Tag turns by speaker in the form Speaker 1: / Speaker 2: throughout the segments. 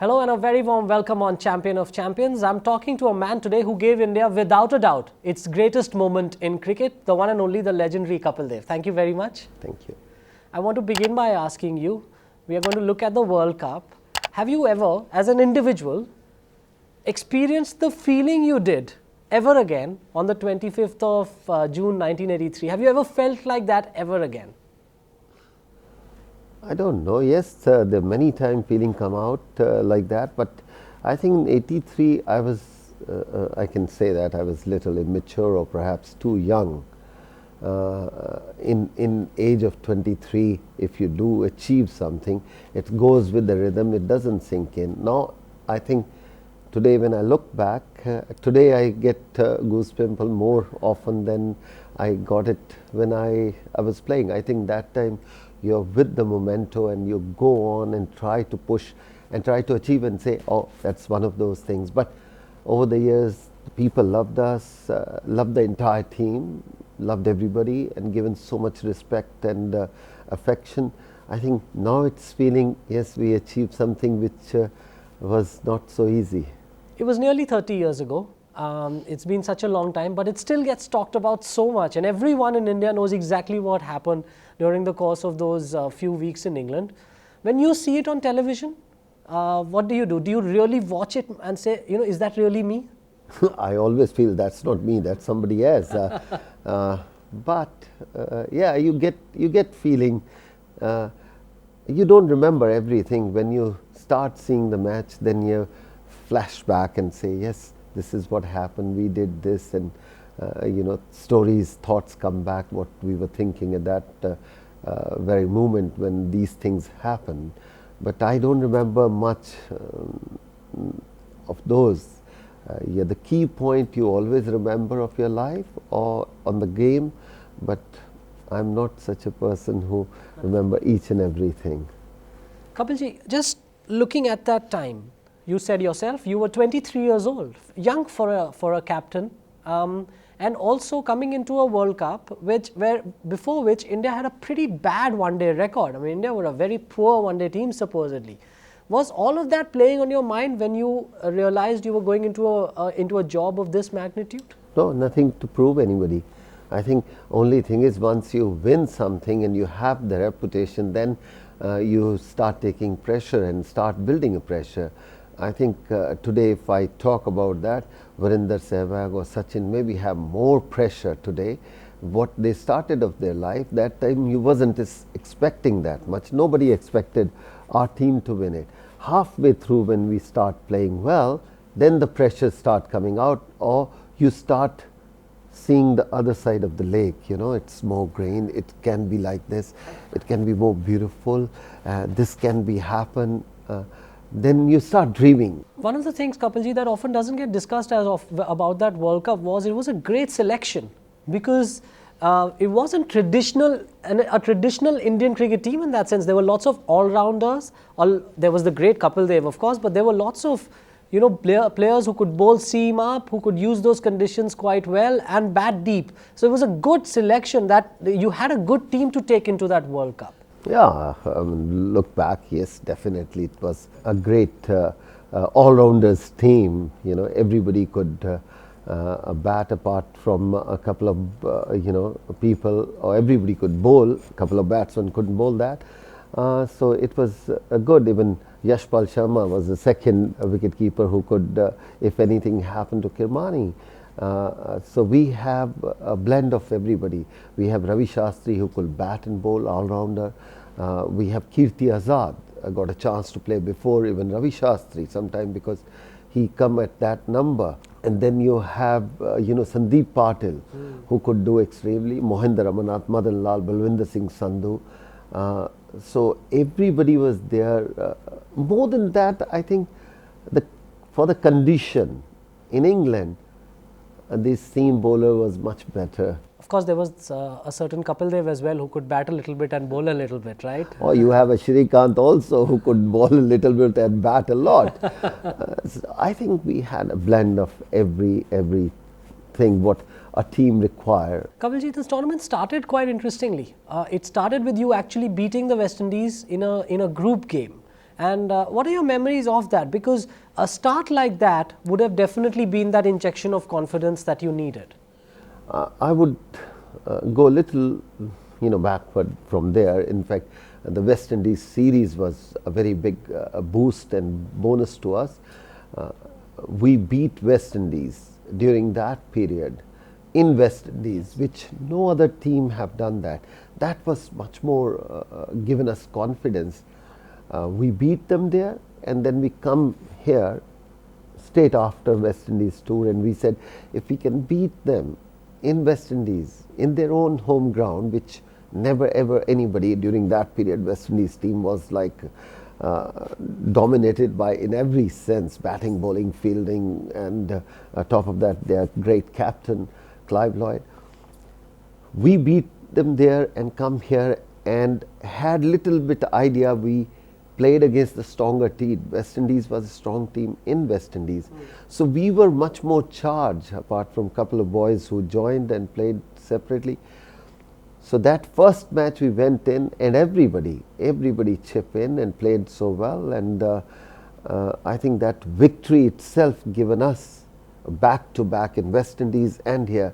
Speaker 1: Hello and a very warm welcome on Champion of Champions. I'm talking to a man today who gave India, without a doubt, its greatest moment in cricket, the one and only the legendary Kapil Dev. Thank you very much.
Speaker 2: Thank you.
Speaker 1: I want to begin by asking you, we are going to look at the World Cup. Have you ever, as an individual, experienced the feeling you did ever again on the 25th of June 1983? Have you ever felt like that ever again?
Speaker 2: I don't know. Yes, there are many times feeling come out like that, but I think in '83 I was, I can say that I was little immature or perhaps too young. In age of 23, if you do achieve something, it goes with the rhythm, it doesn't sink in. Now, I think today when I look back, today I get goosebumps more often than I got it when I was playing. I think that time you're with the memento and you go on and try to push and try to achieve and say, oh, that's one of those things. But over the years, people loved us, loved the entire team, loved everybody and given so much respect and affection. I think now it's feeling, yes, we achieved something which was not so easy.
Speaker 1: It was nearly 30 years ago. It's been such a long time, but it still gets talked about so much, and everyone in India knows exactly what happened during the course of those few weeks in England. When you see it on television, what do you do? Do you really watch it and say, you know, is that really me?
Speaker 2: I always feel that's not me, that's somebody else. But yeah, you get feeling. You don't remember everything. When you start seeing the match, then you flash back and say, yes, this is what happened, we did this, and you know, stories, thoughts come back, what we were thinking at that very moment when these things happen. But I don't remember much of those. Yeah, the key point you always remember of your life or on the game, but I'm not such a person who remember each and everything.
Speaker 1: Kapilji, just looking at that time, you said yourself you were 23 years old, young for a captain, and also coming into a World Cup before which India had a pretty bad one-day record. I mean, India were a very poor one-day team supposedly. Was all of that playing on your mind when you realized you were going into a job of this magnitude?
Speaker 2: No, nothing to prove anybody. I think only thing is once you win something and you have the reputation, then you start taking pressure and start building a pressure. I think today if I talk about that, Virender Sehwag or Sachin maybe have more pressure today. What they started of their life, that time you wasn't expecting that much. Nobody expected our team to win it. Halfway through when we start playing well, then the pressures start coming out, or you start seeing the other side of the lake. You know, it's more green, it can be like this, it can be more beautiful, this can be happen. Then you start dreaming.
Speaker 1: One of the things, Kapilji, that often doesn't get discussed about that World Cup was it was a great selection, because it wasn't a traditional Indian cricket team in that sense. There were lots of all-rounders. There was the great Kapil Dev, of course, but there were lots of, you know, players who could bowl seam up, who could use those conditions quite well and bat deep. So it was a good selection that you had a good team to take into that World Cup.
Speaker 2: Yeah, look back, yes, definitely it was a great all-rounders team. You know, everybody could bat apart from a couple of you know, people, or everybody could bowl. A couple of batsmen couldn't bowl that. So it was good. Even Yashpal Sharma was the second wicketkeeper who could, if anything happened to Kirmani. So we have a blend of everybody. We have Ravi Shastri who could bat and bowl, all-rounder. We have Kirti Azad, got a chance to play before even Ravi Shastri sometime because he come at that number. And then you have, you know, Sandeep Patil, who could do extremely, Mohinder Ramanath, Madan Lal, Balwinder Singh Sandhu. So everybody was there. More than that, I think for the condition in England, this seam bowler was much better.
Speaker 1: Of course, there was a certain Kapil Dev as well who could bat a little bit and bowl a little bit, right?
Speaker 2: Or you have a Shrikant also who could bowl a little bit and bat a lot. So I think we had a blend of everything what a team required.
Speaker 1: Kapilji, this tournament started quite interestingly. It started with you actually beating the West Indies in a group game. And what are your memories of that? Because a start like that would have definitely been that injection of confidence that you needed.
Speaker 2: I would go a little, backward from there. In fact, the West Indies series was a very big boost and bonus to us. We beat West Indies during that period in West Indies, which no other team have done that. That was much more given us confidence. We beat them there, and then we come here straight after West Indies tour, and we said if we can beat them in West Indies in their own home ground, which never ever anybody during that period, West Indies team was like dominated by in every sense, batting, bowling, fielding, and top of that their great captain Clive Lloyd. We beat them there and come here and had little bit idea we played against the stronger team. West Indies was a strong team in West Indies. So we were much more charged, apart from a couple of boys who joined and played separately. So that first match we went in and everybody chipped in and played so well, and I think that victory itself given us back to back in West Indies and here.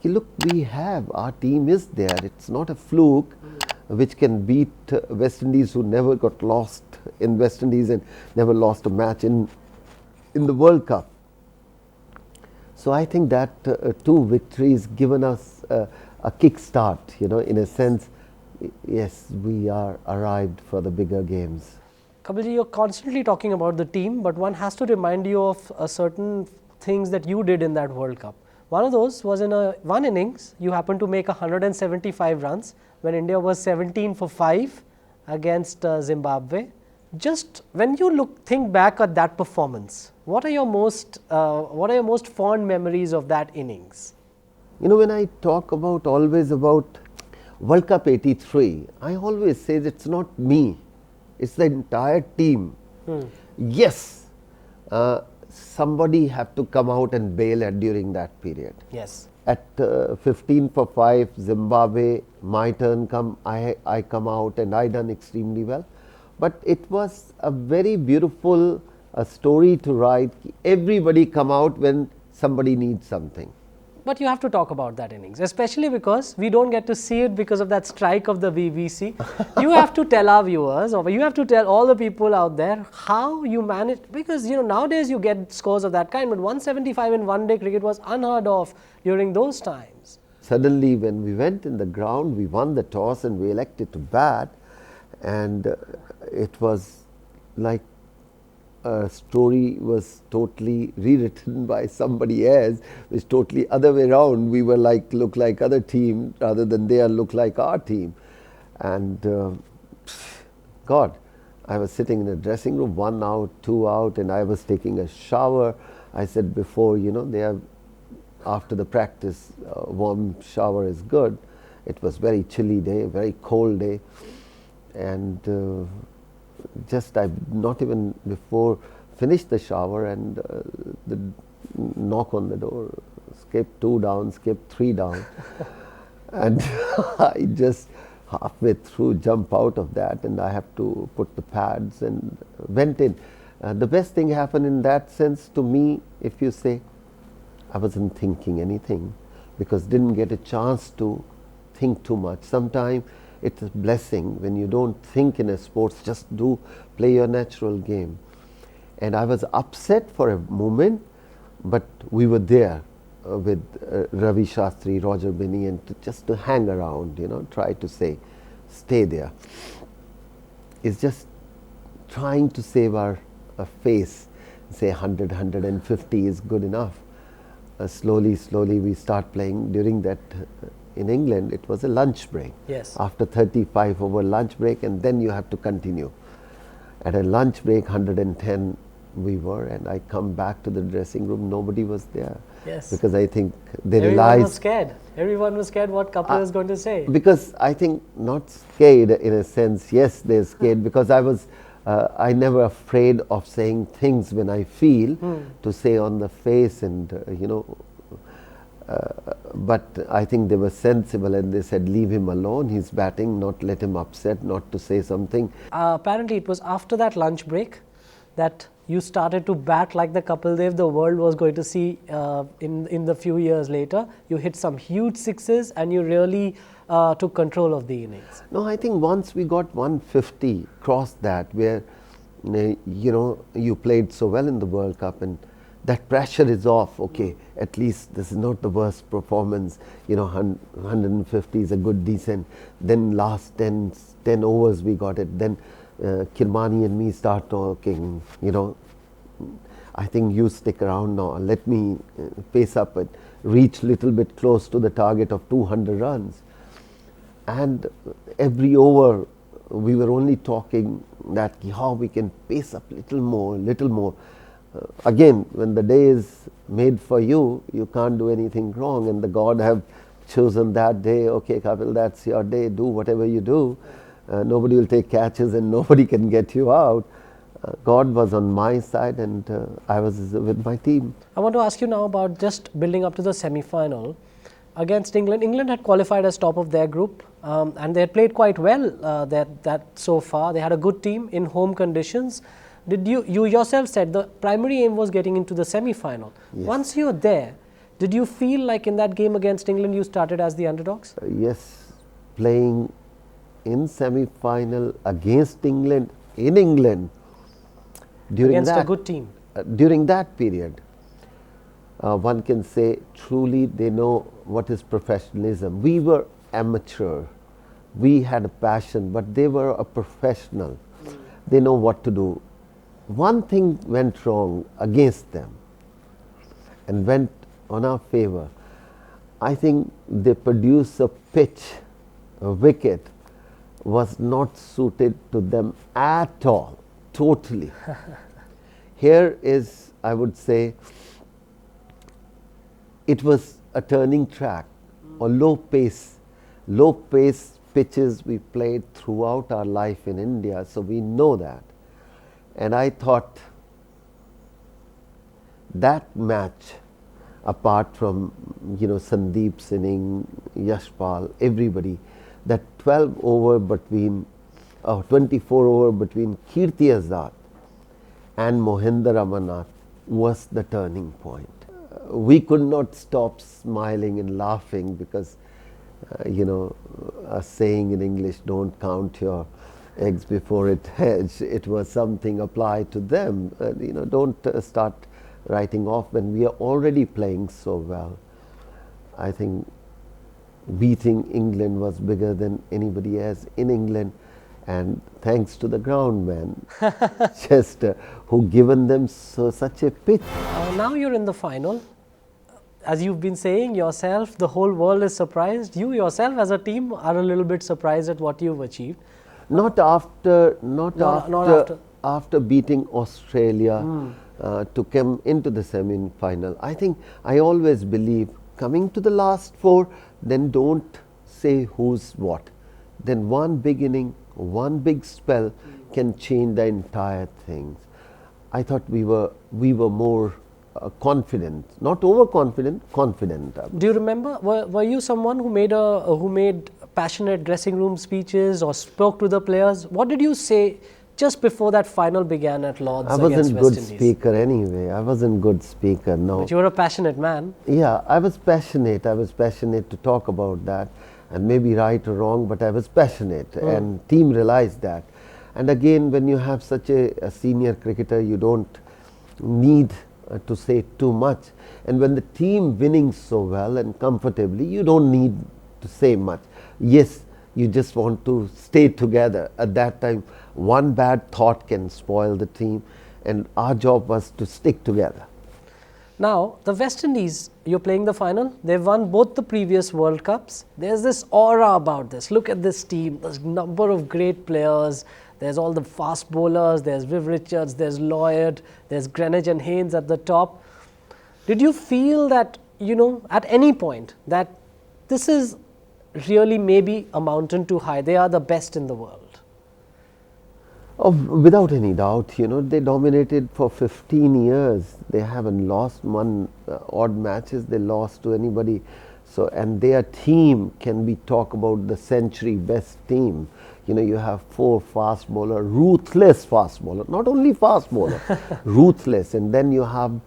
Speaker 2: Look, we have, our team is there, it's not a fluke which can beat West Indies, who never got lost in West Indies and never lost a match in the World Cup. So I think that two victories given us a kick start, in a sense. Yes, we are arrived for the bigger games.
Speaker 1: Kapil, you're constantly talking about the team, but one has to remind you of certain things that you did in that World Cup. One of those was in one innings, you happened to make 175 runs when India was 17 for 5 against Zimbabwe. Just when you think back at that performance, what are your most fond memories of that innings?
Speaker 2: When I talk always about World Cup 83, I always say it's not me, it's the entire team. Yes, somebody have to come out and bail during that period.
Speaker 1: Yes.
Speaker 2: At 15 for 5, Zimbabwe, my turn come, I come out and I done extremely well. But it was a very beautiful story to write. Everybody come out when somebody needs something.
Speaker 1: But you have to talk about that innings, especially because we don't get to see it because of that strike of the BBC. You have to tell our viewers, or you have to tell all the people out there how you managed, because nowadays you get scores of that kind, but 175 in one day cricket was unheard of during those times.
Speaker 2: Suddenly when we went in the ground, we won the toss and we elected to bat, and it was like a story was totally rewritten by somebody else, which totally other way around. We were look like other team rather than they look like our team. And God, I was sitting in a dressing room, 1 out, 2 out, and I was taking a shower. I said before, they are, after the practice, warm shower is good. It was very chilly day, very cold day, and just I not even before finished the shower, and the knock on the door, skip 2 down, skip 3 down, and I just halfway through jump out of that, and I have to put the pads and went in. The best thing happened in that sense to me, if you say, I wasn't thinking anything, because didn't get a chance to think too much. Sometimes it's a blessing when you don't think in a sports, just play your natural game. And I was upset for a moment, but we were there with Ravi Shastri, Roger Binney, and just to hang around, try to stay there. It's just trying to save our face, say 100, 150 is good enough. Slowly we start playing. During that in England, it was a lunch break.
Speaker 1: Yes.
Speaker 2: After 35 over lunch break, and then you have to continue. At a lunch break, 110 we were, and I come back to the dressing room, nobody was there.
Speaker 1: Yes.
Speaker 2: Because I think they
Speaker 1: Everyone
Speaker 2: realized...
Speaker 1: was scared. Everyone was scared what Kapil is going to say.
Speaker 2: Because I think not scared in a sense, yes, they're scared, because I never afraid of saying things when I feel to say on the face, and But I think they were sensible and they said, leave him alone, he's batting, not let him upset, not to say something.
Speaker 1: Apparently, it was after that lunch break that you started to bat like the Kapil Dev the world was going to see in the few years later. You hit some huge sixes and you really took control of the innings.
Speaker 2: No, I think once we got 150, crossed that, where you played so well in the World Cup and that pressure is off. Okay, at least this is not the worst performance. 150 is a good decent. Then last 10 overs we got it. Then Kirmani and me start talking. I think you stick around now. Let me pace up and reach little bit close to the target of 200 runs. And every over we were only talking that how we can pace up little more. Again, when the day is made for you, you can't do anything wrong, and the God have chosen that day. Okay, Kapil, that's your day. Do whatever you do. Nobody will take catches and nobody can get you out. God was on my side and I was with my team.
Speaker 1: I want to ask you now about just building up to the semi-final against England. England had qualified as top of their group and they had played quite well that so far. They had a good team in home conditions. Did you yourself said the primary aim was getting into the semi-final.
Speaker 2: Yes.
Speaker 1: Once you're there, did you feel like in that game against England you started as the underdogs?
Speaker 2: Yes, playing in semi-final against England in England during
Speaker 1: against
Speaker 2: that,
Speaker 1: a good team.
Speaker 2: During that period, one can say truly they know what is professionalism. We were amateur, we had a passion, but they were a professional. They know what to do. One thing went wrong against them and went on our favor. I think they produced a pitch, a wicket was not suited to them at all, totally. Here is, I would say, it was a turning track or low pace pitches we played throughout our life in India, so we know that. And I thought that match, apart from Sandeep's inning, Yashpal, everybody, that 12 over between 24 over between Kirti Azad and Mohinder Amarnath was the turning point. We could not stop smiling and laughing because a saying in English, don't count your eggs before it hatch. It was something applied to them. Don't start writing off when we are already playing so well. I think beating England was bigger than anybody else in England, and thanks to the ground man, Chester, who given them such a pitch.
Speaker 1: Now you're in the final. As you've been saying yourself, the whole world is surprised. You yourself as a team are a little bit surprised at what you've achieved.
Speaker 2: Not after beating Australia to come into the semi-final. I think I always believe coming to the last four, then don't say who's what. Then one big inning, one big spell can change the entire things. I thought we were more confident, not overconfident, confident.
Speaker 1: Do you remember? Were you someone who made passionate dressing room speeches or spoke to the players? What did you say just before that final began at Lord's against West Indies?
Speaker 2: I wasn't good speaker anyway. I wasn't good speaker. No.
Speaker 1: But you were a passionate man.
Speaker 2: Yeah, I was passionate. I was passionate to talk about that, and maybe right or wrong, but I was passionate, and team realized that. And again, when you have such a senior cricketer, you don't need to say too much. And when the team winning so well and comfortably, you don't need to say much. Yes, you just want to stay together. At that time, one bad thought can spoil the team, and our job was to stick together.
Speaker 1: Now, the West Indies, you're playing the final. They've won both the previous World Cups. There's this aura about this. Look at this team. There's a number of great players. There's all the fast bowlers. There's Viv Richards. There's Lloyd. There's Greenidge and Haynes at the top. Did you feel that, at any point, that this is really maybe a mountain too high? They are the best in the world.
Speaker 2: Oh, without any doubt, they dominated for 15 years. They haven't lost one odd matches they lost to anybody. So, and their team can be talk about the century best team. You have four fast bowler, ruthless fast bowler, not only fast bowler, ruthless. And then you have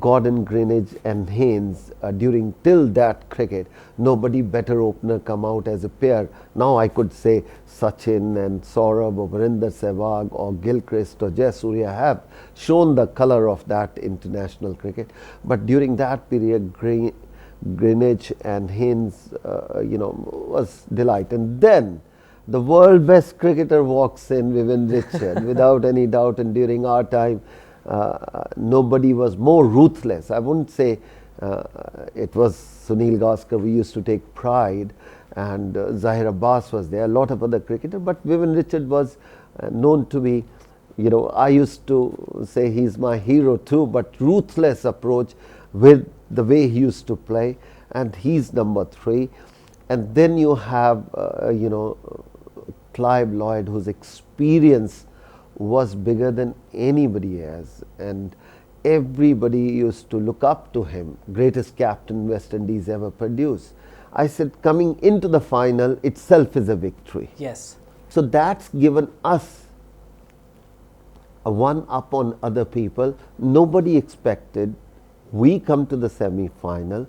Speaker 2: Gordon, Greenwich and Haynes during till that cricket. Nobody better opener come out as a pair. Now I could say Sachin and Saurabh or Virender Sehwag or Gilchrist or Jayasurya have shown the colour of that international cricket. But during that period, Greenwich and Haynes, was delight. And then the world best cricketer walks in, Vivian Richard, without any doubt. And during our time, nobody was more ruthless. I wouldn't say it was Sunil Gaskar. We used to take pride, and Zahir Abbas was there, a lot of other cricketers. But Vivian Richard was known to be, I used to say he's my hero too, but ruthless approach with the way he used to play, and he's number 3. And then you have, Clive Lloyd, whose experience was bigger than anybody else, and everybody used to look up to him. Greatest captain West Indies ever produced. I said coming into the final itself is a victory.
Speaker 1: Yes.
Speaker 2: So that's given us a one up on other people. Nobody expected. We come to the semi-final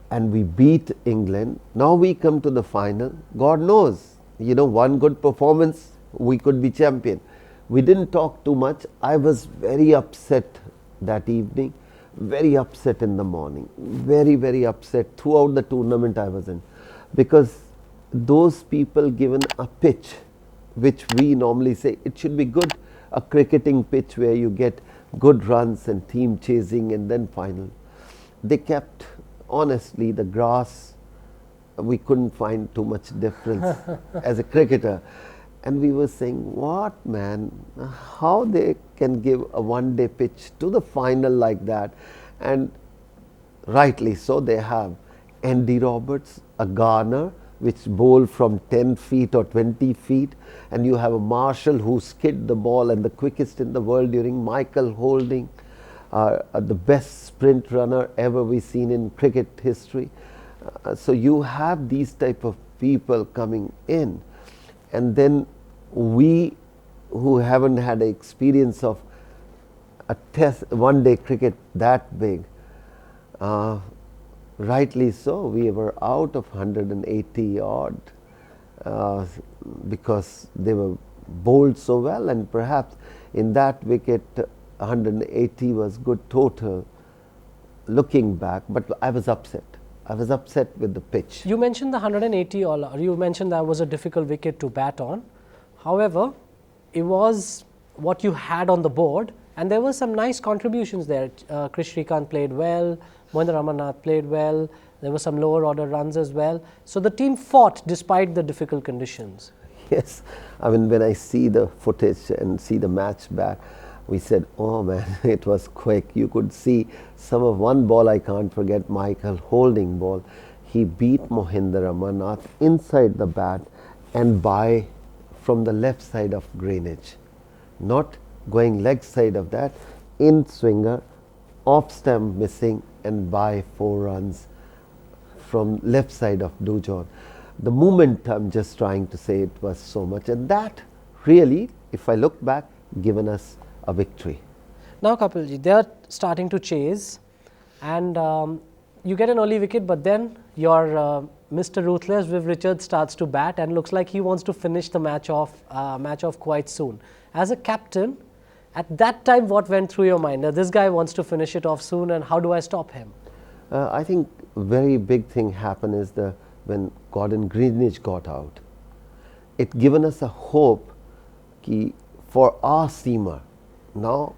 Speaker 2: and we beat England. Now we come to the final. God knows, one good performance, we could be champion. We didn't talk too much. I was very upset that evening, very upset in the morning, very, very upset throughout the tournament I was in, because those people given a pitch, which we normally say it should be good, a cricketing pitch where you get good runs and team chasing and then final. They kept, honestly, the grass, we couldn't find too much difference as a cricketer. And we were saying, what man, how they can give a one-day pitch to the final like that. And rightly so, they have Andy Roberts, a Garner, which bowl from 10 feet or 20 feet. And you have a Marshall who skid the ball and the quickest in the world during Michael Holding, the best sprint runner ever we've seen in cricket history. So you have these type of people coming in. And then we who haven't had experience of a test one-day cricket that big, rightly so, we were out of 180 odd because they were bowled so well, and perhaps in that wicket 180 was good total looking back, but I was upset. I was upset with the pitch.
Speaker 1: You mentioned the 180 all, or you mentioned that was a difficult wicket to bat on. However, it was what you had on the board, and there were some nice contributions there. Krish Shrikant played well, Mohinder Amarnath played well, there were some lower order runs as well. So the team fought despite the difficult conditions.
Speaker 2: Yes, I mean, when I see the footage and see the match back, we said, oh man, it was quick. You could see some of one ball I can't forget, Michael Holding ball. He beat Mohinder Amarnath inside the bat and by from the left side of Greenwich. Not going leg side of that, in swinger, off stump missing and by 4 runs from left side of Dujon. The movement, I'm just trying to say, it was so much, and that really, if I look back, given us a victory.
Speaker 1: Now Kapilji, they are starting to chase, and you get an early wicket, but then your Mr. Ruthless Viv Richards starts to bat and looks like he wants to finish the match off quite soon. As a captain, at that time, what went through your mind? Now, this guy wants to finish it off soon, and how do I stop him?
Speaker 2: I think very big thing happened is when Gordon Greenwich got out. It given us a hope for our seamer. Now,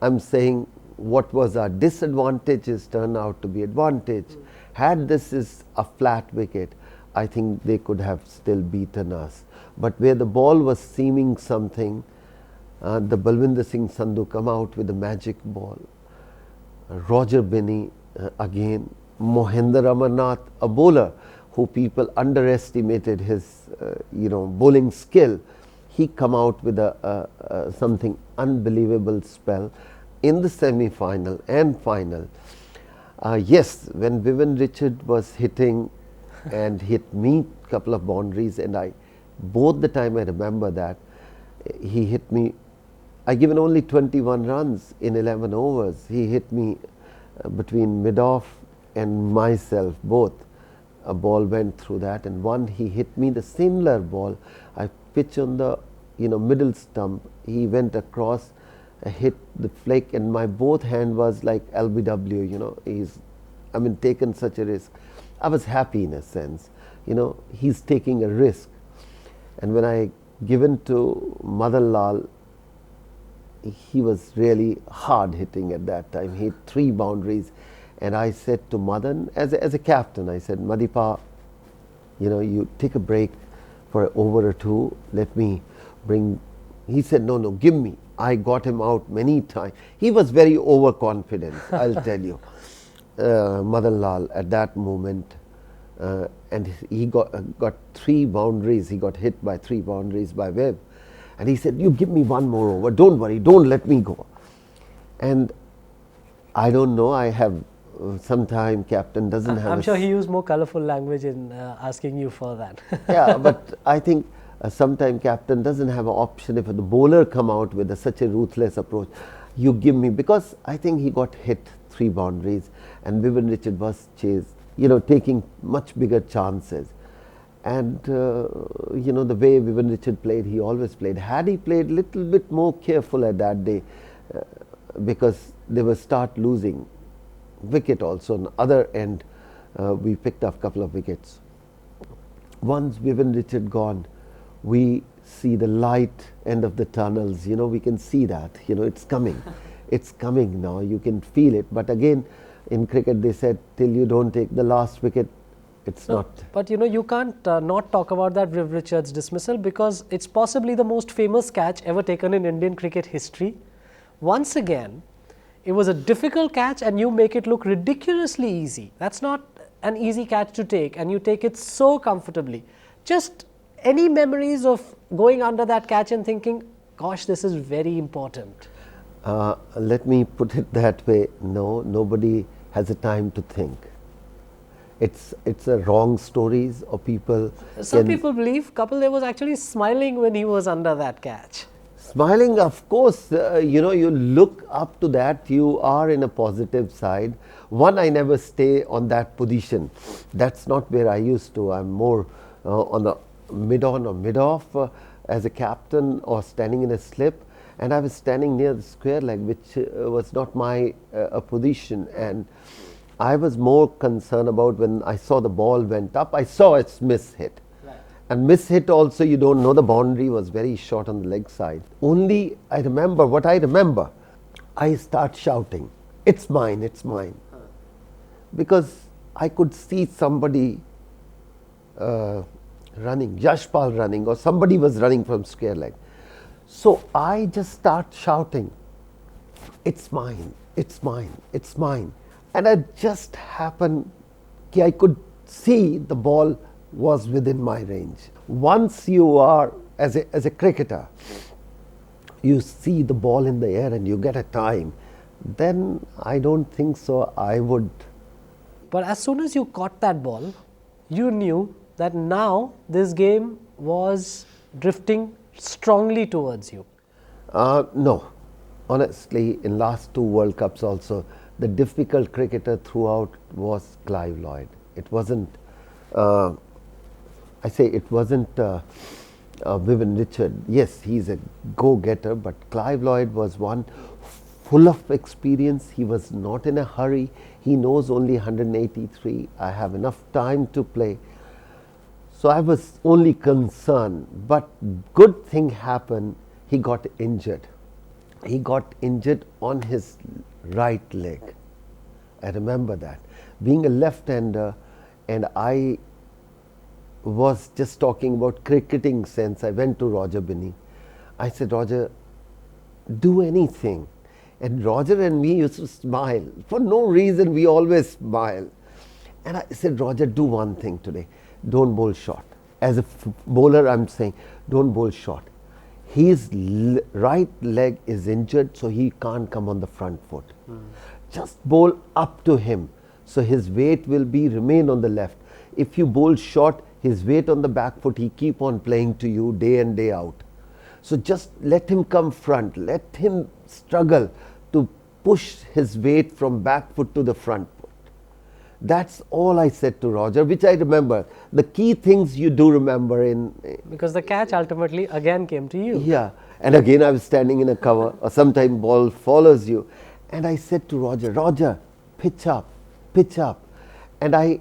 Speaker 2: I'm saying what was our disadvantages turned out to be advantage. Had this is a flat wicket, I think they could have still beaten us. But where the ball was seeming something, the Balwinder Singh Sandhu come out with a magic ball. Roger Binney again, Mohinder Amarnath, a bowler who people underestimated his bowling skill. he come out with something unbelievable spell in the semi-final and final. Yes, when Vivian Richard was hitting and hit me couple of boundaries, and both the time I remember that he hit me. I given only 21 runs in 11 overs. He hit me between mid-off and myself both. A ball went through that, and one he hit me the similar ball. I pitch on the middle stump. He went across, hit the flake, and my both hand was like LBW. He's taken such a risk. I was happy in a sense. He's taking a risk. And when I given to Madan Lal, he was really hard hitting at that time. He hit 3 boundaries, and I said to Madan, as a captain, I said, Madipa, you take a break for an over or 2. Let me bring. He said, no, give me. I got him out many times. He was very overconfident, I'll tell you, Madan Lal at that moment. And he got 3 boundaries. He got hit by 3 boundaries by Webb. And he said, you give me one more over. Don't worry. Don't let me go. And I don't know. I have sometime captain doesn't have.
Speaker 1: I'm sure he used more colorful language in asking you for that.
Speaker 2: Yeah, but I think sometime captain doesn't have an option if the bowler come out with such a ruthless approach. You give me, because I think he got hit 3 boundaries, and Vivian Richard was chased, taking much bigger chances. And the way Vivian Richard played, he always played. Had he played little bit more careful at that day, because they were start losing wicket also. On the other end, we picked up a couple of wickets. Once Vivian Richard gone, we see the light end of the tunnels. We can see that. It's coming. It's coming now. You can feel it. But again, in cricket, they said till you don't take the last wicket, it's not.
Speaker 1: But you can't not talk about that Viv Richards dismissal, because it's possibly the most famous catch ever taken in Indian cricket history. Once again, it was a difficult catch and you make it look ridiculously easy. That's not an easy catch to take, and you take it so comfortably. Just any memories of going under that catch and thinking, gosh, this is very important?
Speaker 2: Let me put it that way. No, nobody has a time to think. It's a wrong stories, or people.
Speaker 1: Some people believe Kapil was actually smiling when he was under that catch.
Speaker 2: Smiling, of course. You look up to that. You are in a positive side. One, I never stay on that position. That's not where I used to. I'm more on the mid-on or mid-off as a captain, or standing in a slip. And I was standing near the square leg, which was not my position. And I was more concerned about when I saw the ball went up. I saw it's miss hit. Right. And miss hit also, you don't know, the boundary was very short on the leg side. Only I remember, I start shouting, it's mine, it's mine. Because I could see somebody running, Yashpal running, or somebody was running from square leg. So I just start shouting, it's mine, it's mine, it's mine. And it just happened, I could see the ball was within my range. Once you are, as a cricketer, you see the ball in the air and you get a time, then I don't think so I would.
Speaker 1: But as soon as you caught that ball, you knew that now this game was drifting strongly towards you.
Speaker 2: No. Honestly, in last 2 World Cups also, the difficult cricketer throughout was Clive Lloyd. It wasn't, it wasn't Vivian Richard. Yes, he's a go-getter, but Clive Lloyd was one full of experience. He was not in a hurry. He knows only 183. I have enough time to play. So I was only concerned, but good thing happened, he got injured. He got injured on his right leg. I remember that. Being a left-hander, and I was just talking about cricketing sense, I went to Roger Binney. I said, Roger, do anything. And Roger and me used to smile. For no reason, we always smile. And I said, Roger, do one thing today. Don't bowl short. As a bowler, I'm saying, don't bowl short. his right leg is injured, so he can't come on the front foot. Just bowl up to him, so his weight will be remain on the left. If you bowl short, his weight on the back foot, he keep on playing to you day in day out. So just let him come front, let him struggle to push his weight from back foot to the front foot. That's all I said to Roger, which I remember. The key things you do remember in...
Speaker 1: Because the catch ultimately again came to you.
Speaker 2: Yeah, and again I was standing in a cover, or sometime ball follows you. And I said to Roger, Roger, pitch up, pitch up. And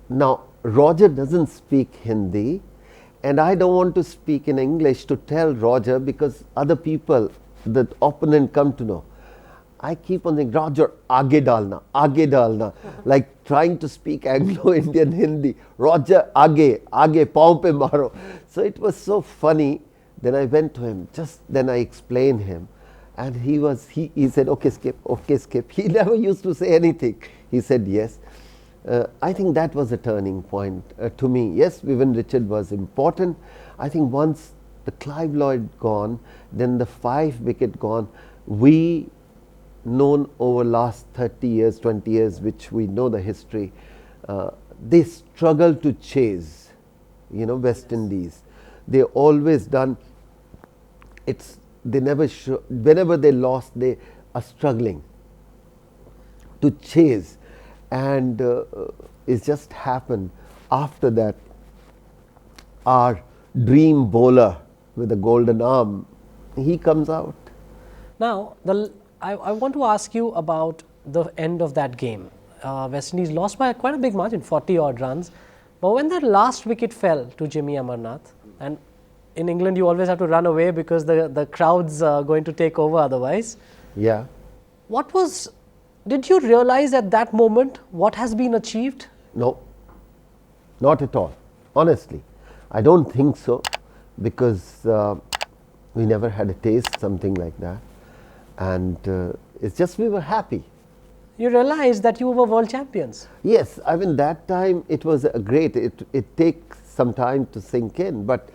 Speaker 2: now Roger doesn't speak Hindi, and I don't want to speak in English to tell Roger, because other people, the opponent, come to know. I keep on saying, Roger, aage dalna, like trying to speak Anglo-Indian Hindi. Roger, aage, paon pe maro. So it was so funny. Then I went to him, then I explained him. And he said, okay, skip. He never used to say anything. He said, yes. I think that was a turning point to me. Yes, Vivian Richard was important. I think once the Clive Lloyd gone, then the 5 wicket gone, we known over last 30 years, 20 years, which we know the history, they struggle to chase, West Indies. They always done, they never whenever they lost, they are struggling to chase. And it just happened after that, our dream bowler with a golden arm, he comes out.
Speaker 1: Now, I want to ask you about the end of that game. West Indies lost by quite a big margin, 40 odd runs. But when that last wicket fell to Jimmy Amarnath, and in England you always have to run away because the crowd's going to take over otherwise.
Speaker 2: Yeah.
Speaker 1: Did you realize at that moment what has been achieved?
Speaker 2: No, not at all. Honestly, I don't think so, because we never had a taste something like that, and it's just we were happy.
Speaker 1: You realized that you were world champions.
Speaker 2: Yes, I mean that time it was great. It takes some time to sink in, but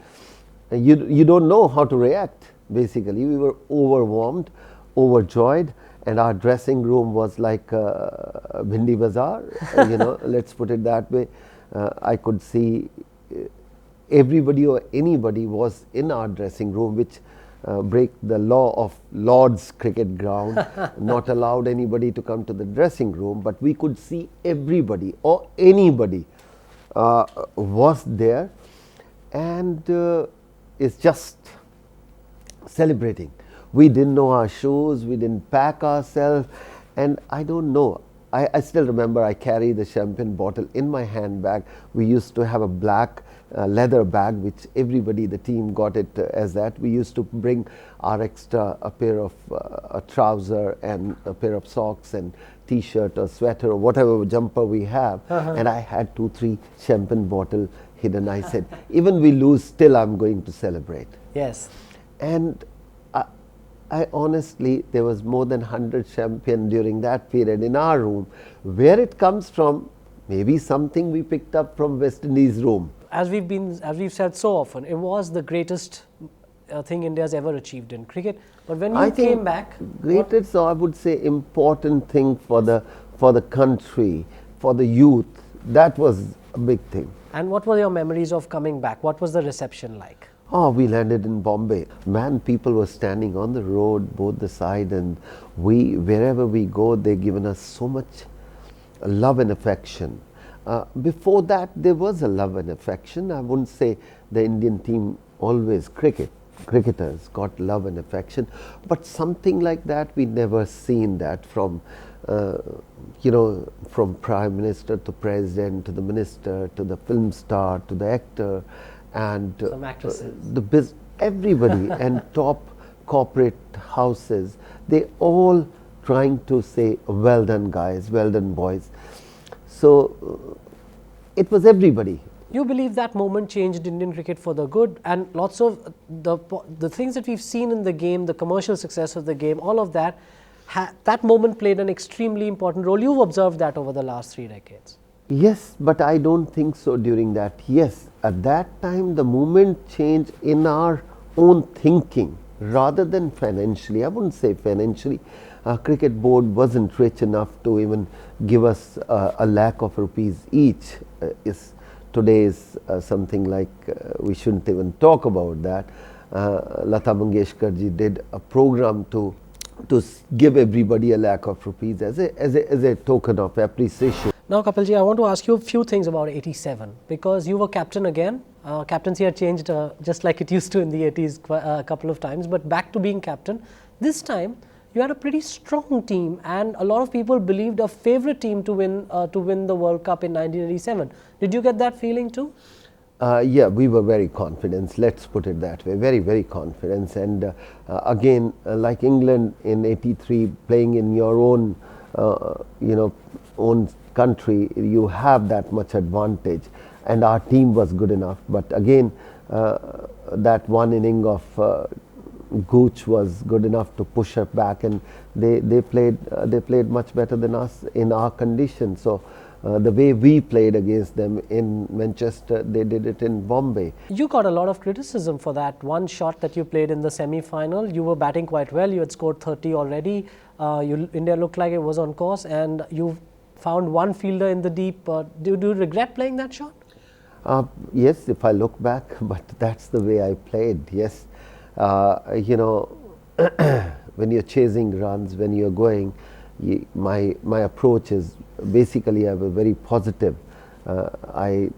Speaker 2: you don't know how to react. Basically, we were overwhelmed, overjoyed. And our dressing room was like Bhindi Bazaar, let's put it that way. I could see everybody or anybody was in our dressing room, which break the law of Lord's cricket ground, not allowed anybody to come to the dressing room, but we could see everybody or anybody was there, and it's just celebrating. We didn't know our shoes, we didn't pack ourselves, and I don't know. I still remember I carry the champagne bottle in my handbag. We used to have a black leather bag, which everybody, the team got it as that. We used to bring our extra, a pair of a trouser and a pair of socks and t-shirt or sweater or whatever jumper we have. And I had 2-3 champagne bottle hidden. I said, even we lose, still I'm going to celebrate.
Speaker 1: Yes.
Speaker 2: And I honestly, there was more than 100 champagne during that period in our room. Where it comes from, maybe something we picked up from West Indies room.
Speaker 1: As we've said so often, it was the greatest thing India's ever achieved in cricket. But when you came back,
Speaker 2: greatest, I would say, important thing for the country, for the youth, that was a big thing.
Speaker 1: And what were your memories of coming back? What was the reception like?
Speaker 2: Oh, we landed in Bombay. Man, people were standing on the road, both the side, and wherever we go, they've given us so much love and affection. Before that, there was a love and affection. I wouldn't say the Indian team always cricketers got love and affection, but something like that, we never seen that from, from Prime Minister to President to the Minister to the film star to the actor. And
Speaker 1: some actresses,
Speaker 2: everybody and top corporate houses, they all trying to say, well done guys, well done boys. So it was everybody.
Speaker 1: You believe that moment changed Indian cricket for the good, and lots of the things that we've seen in the game, the commercial success of the game, all of that, that moment played an extremely important role. You've observed that over the last 3 decades.
Speaker 2: Yes, but I don't think so during that. Yes, at that time the movement changed in our own thinking rather than financially. I wouldn't say financially. Cricket board wasn't rich enough to even give us a lakh of rupees each. Today is something like we shouldn't even talk about that. Lata Mangeshkar ji did a program to give everybody a lakh of rupees as a token of appreciation.
Speaker 1: Now, Kapilji, I want to ask you a few things about 87 because you were captain again. Captaincy had changed just like it used to in the 80s a couple of times, but back to being captain. This time, you had a pretty strong team, and a lot of people believed a favorite team to win the World Cup in 1987. Did you get that feeling too?
Speaker 2: Yeah, we were very confident. Let's put it that way. Very, very confident. And again, like England in '83, playing in your own, own country, you have that much advantage. And our team was good enough. But again, that one inning of Gooch was good enough to push us back, and they played much better than us in our conditions. So the way we played against them in Manchester, they did it in Bombay.
Speaker 1: You got a lot of criticism for that one shot that you played in the semi-final. You were batting quite well. You had scored 30 already. India looked like it was on course, and you found one fielder in the deep. Do you regret playing that shot?
Speaker 2: Yes, if I look back, but that's the way I played. Yes. When you're chasing runs, when you're going, my approach is basically I was very positive. I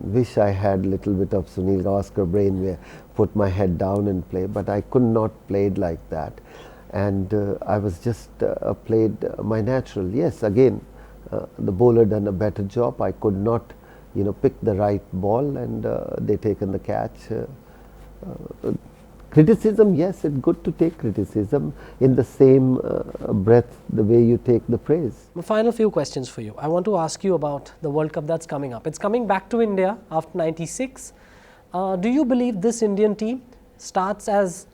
Speaker 2: wish I had a little bit of Sunil Gavaskar brain where put my head down and play, but I could not play it like that. And I was just played my natural. Yes, again, the bowler done a better job. I could not, pick the right ball, and they taken the catch. Criticism, yes, it's good to take criticism in the same breath the way you take the praise.
Speaker 1: My final few questions for you. I want to ask you about the World Cup that's coming up. It's coming back to India after '96. Do you believe this Indian team starts as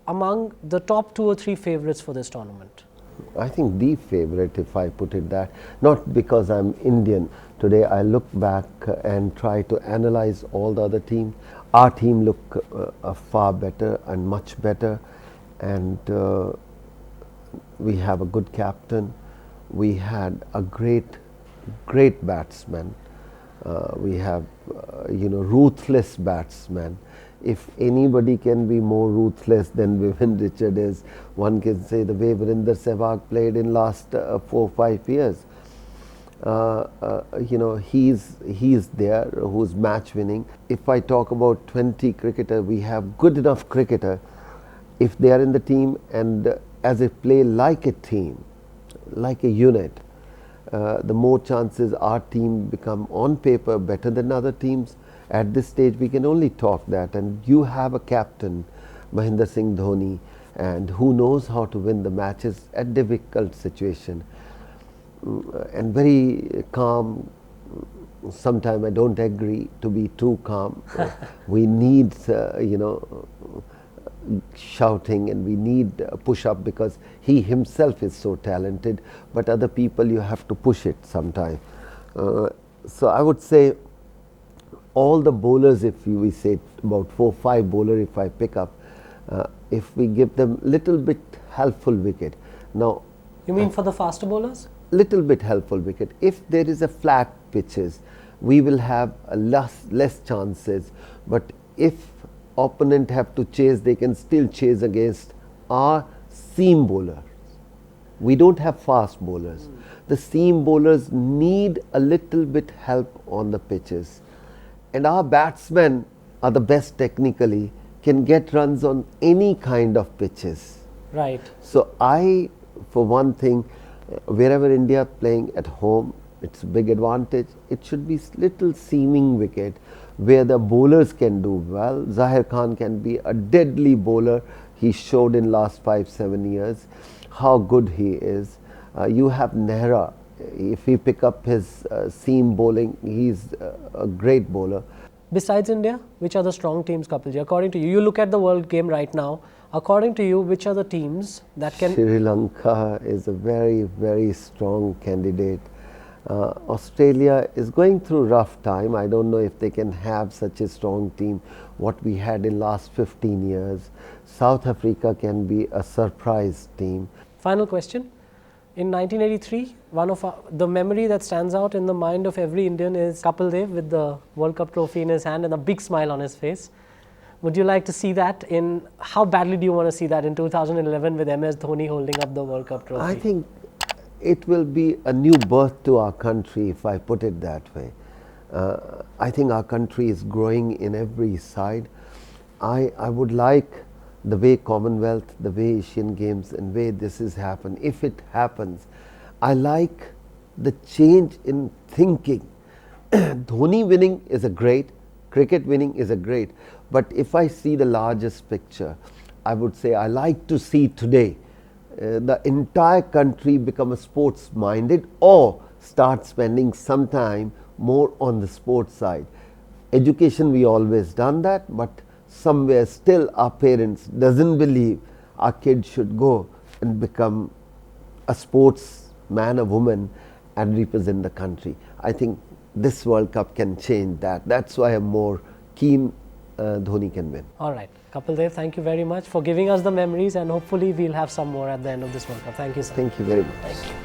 Speaker 1: among the top 2 or 3 favorites for this tournament?
Speaker 2: I think the favorite, if I put it that, not because I'm Indian. Today I look back and try to analyze all the other teams. Our team look far better and much better, and we have a good captain. We had a great batsman. We have ruthless batsmen. If anybody can be more ruthless than Vivian Richard is, one can say the way Virender Sehwag played in last 4 or 5 years. He's there, who's match winning. If I talk about 20 cricketer, we have good enough cricketer. If they are in the team and as they play like a team, like a unit, the more chances our team become on paper better than other teams. At this stage, we can only talk that, and you have a captain, Mahendra Singh Dhoni, and who knows how to win the matches at difficult situation, and very calm. Sometimes I don't agree to be too calm. We need, shouting, and we need push up because he himself is so talented, but other people you have to push it sometimes. So I would say all the bowlers, if we say about 4 or 5 bowlers, if I pick up, if we give them little bit helpful wicket. Now,
Speaker 1: you mean for the faster bowlers?
Speaker 2: Little bit helpful wicket. If there is a flat pitches, we will have less chances. But if opponent have to chase, they can still chase against our seam bowlers. We don't have fast bowlers. The seam bowlers need a little bit help on the pitches. And our batsmen are the best technically, can get runs on any kind of pitches.
Speaker 1: Right.
Speaker 2: So I, for one thing, wherever India playing at home, it's a big advantage. It should be little seaming wicket where the bowlers can do well. Zahir Khan can be a deadly bowler. He showed in last 5-7 years how good he is. You have Nehra. If he pick up his seam bowling, he's a great bowler.
Speaker 1: Besides India, which are the strong teams, Kapilji? According to you, you look at the world game right now. According to you, which are the teams that can...
Speaker 2: Sri Lanka is a very, very strong candidate. Australia is going through rough time. I don't know if they can have such a strong team what we had in last 15 years. South Africa can be a surprise team.
Speaker 1: Final question. In 1983, the memory that stands out in the mind of every Indian is Kapil Dev with the World Cup trophy in his hand and a big smile on his face. Would you like to see that how badly do you want to see that in 2011 with MS Dhoni holding up the World Cup trophy?
Speaker 2: I think it will be a new birth to our country, if I put it that way. I think our country is growing in every side. I would like the way Commonwealth, the way Asian Games, and way this is happen. If it happens, I like the change in thinking. Dhoni winning is a great, cricket winning is a great, but if I see the largest picture, I would say I like to see today the entire country become a sports minded or start spending some time more on the sports side. Education, we always done that, but somewhere still our parents doesn't believe our kids should go and become a sportsman or woman and represent the country. I think this World Cup can change that. That's why I'm more keen Dhoni can win.
Speaker 1: All right. Kapil Dev, thank you very much for giving us the memories, and hopefully we'll have some more at the end of this World Cup. Thank you, sir.
Speaker 2: Thank you very much.
Speaker 1: Thank you.